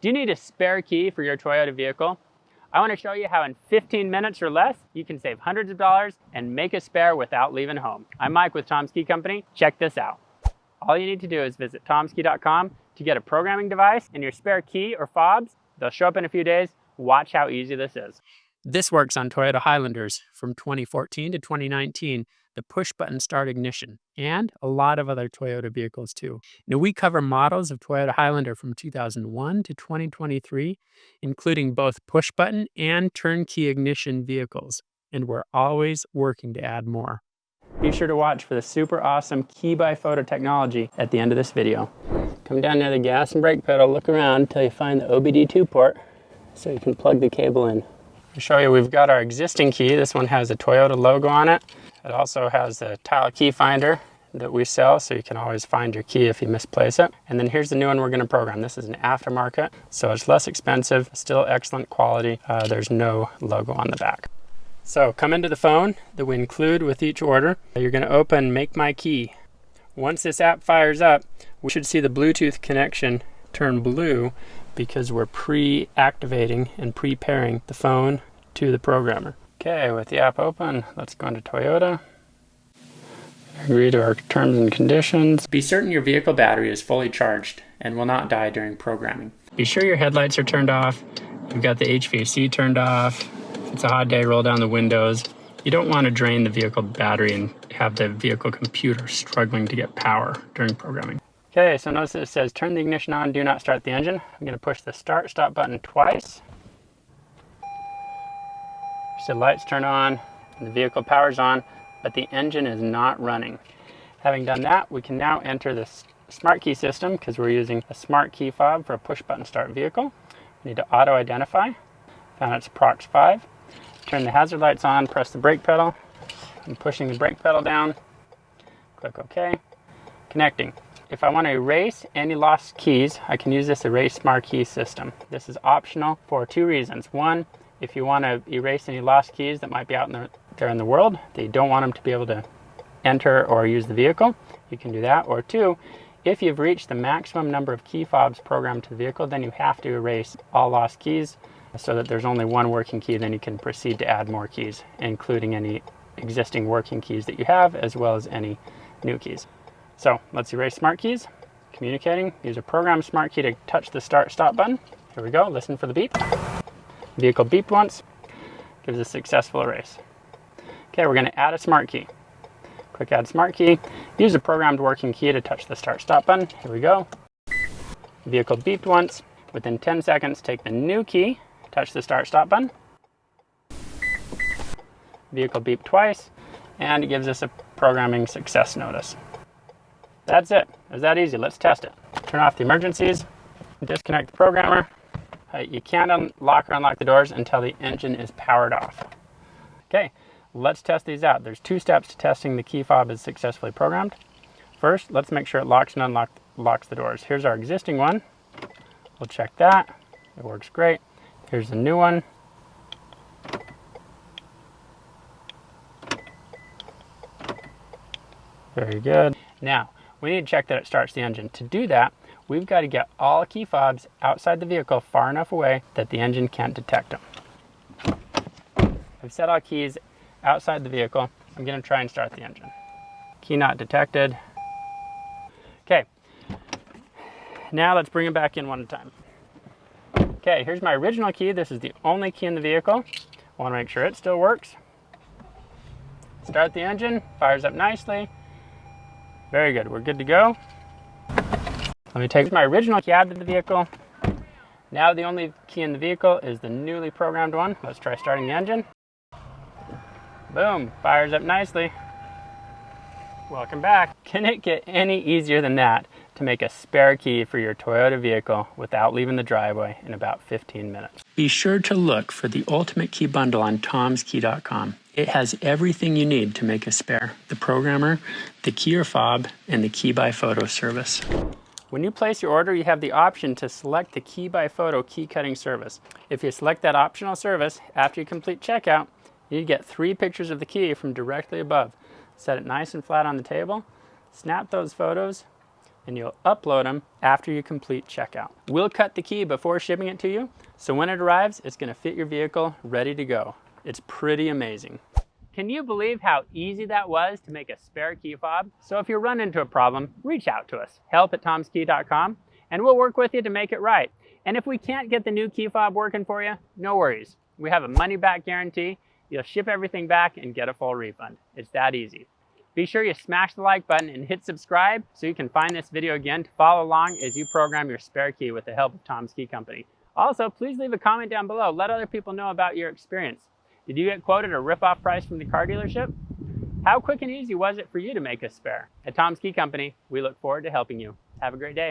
Do you need a spare key for your Toyota vehicle? I want to show you how in 15 minutes or less, you can save hundreds of dollars and make a spare without leaving home. I'm Mike with Tom's Key Company. Check this out. All you need to do is visit tomskey.com to get a programming device and your spare key or fobs. They'll show up in a few days. Watch how easy this is. This works on Toyota Highlanders from 2014 to 2019, the push-button start ignition, and a lot of other Toyota vehicles too. Now, we cover models of Toyota Highlander from 2001 to 2023, including both push-button and turnkey ignition vehicles, and we're always working to add more. Be sure to watch for the super awesome key by photo technology at the end of this video. Come down near the gas and brake pedal, look around until you find the OBD2 port so you can plug the cable in. I'll show you, we've got our existing key. This one has a Toyota logo on it. It also has the tile key finder that we sell, so you can always find your key if you misplace it. And then here's the new one we're going to program. This is an aftermarket, so it's less expensive, still excellent quality. There's no logo on the back. So come into the phone that we include with each order. You're going to open Make My Key. Once this app fires up, we should see the Bluetooth connection turn blue because we're pre-activating and pre-pairing the phone to the programmer. Okay, with the app open, let's go into Toyota. Agree to our terms and conditions. Be certain your vehicle battery is fully charged and will not die during programming. Be sure your headlights are turned off. You've got the HVAC turned off. If it's a hot day, roll down the windows. You don't want to drain the vehicle battery and have the vehicle computer struggling to get power during programming. Okay, so notice it says turn the ignition on, do not start the engine. I'm going to push the start stop button twice. So lights turn on and the vehicle powers on, but the engine is not running. Having done that, we can now enter the smart key system because we're using a smart key fob for a push button start vehicle. We need to auto identify. Found it's Prox 5. Turn the hazard lights on, press the brake pedal. I'm pushing the brake pedal down. Click OK. Connecting. If I want to erase any lost keys, I can use this erase marquee system. This is optional for two reasons. One, if you want to erase any lost keys that might be out there in the world, that you don't want them to be able to enter or use the vehicle, you can do that. Or two, if you've reached the maximum number of key fobs programmed to the vehicle, then you have to erase all lost keys so that there's only one working key. Then you can proceed to add more keys, including any existing working keys that you have, as well as any new keys. So let's erase smart keys. Communicating, use a program smart key to touch the start stop button. Here we go, listen for the beep. Vehicle beeped once, gives a successful erase. Okay, we're going to add a smart key. Click add smart key. Use a programmed working key to touch the start stop button. Here we go. Vehicle beeped once. Within 10 seconds, take the new key, touch the start stop button. Vehicle beeped twice, and it gives us a programming success notice. That's it. It was that easy. Let's test it. Turn off the emergencies, disconnect the programmer. You can't unlock or unlock the doors until the engine is powered off. Okay, let's test these out. There's two steps to testing the key fob is successfully programmed. First, let's make sure it locks and unlocks the doors. Here's our existing one. We'll check that. It works great. Here's the new one. Very good. Now, we need to check that it starts the engine. To do that, we've got to get all key fobs outside the vehicle far enough away that the engine can't detect them. I've set all keys outside the vehicle. I'm going to try and start the engine. Key not detected. Okay. Now let's bring it back in one at a time. Okay, here's my original key. This is the only key in the vehicle. I want to make sure it still works. Start the engine, fires up nicely. Very good, we're good to go. Let me take my original key out of the vehicle. Now the only key in the vehicle is the newly programmed one. Let's try starting the engine. Boom, fires up nicely. Welcome back. Can it get any easier than that to make a spare key for your Toyota vehicle without leaving the driveway in about 15 minutes? Be sure to look for the Ultimate Key Bundle on tomskey.com. It has everything you need to make a spare: the programmer, the key or fob, and the key by photo service. When you place your order, you have the option to select the key by photo key cutting service. If you select that optional service, after you complete checkout, you get 3 pictures of the key from directly above. Set it nice and flat on the table, snap those photos, and you'll upload them after you complete checkout. We'll cut the key before shipping it to you, so when it arrives, it's going to fit your vehicle ready to go. It's pretty amazing. Can you believe how easy that was to make a spare key fob? So if you run into a problem, reach out to us, help@tomskey.com, and we'll work with you to make it right. And if we can't get the new key fob working for you, no worries. We have a money-back guarantee. You'll ship everything back and get a full refund. It's that easy. Be sure you smash the like button and hit subscribe so you can find this video again to follow along as you program your spare key with the help of Tom's Key Company. Also, please leave a comment down below. Let other people know about your experience. Did you get quoted a rip-off price from the car dealership? How quick and easy was it for you to make a spare? At Tom's Key Company, we look forward to helping you. Have a great day.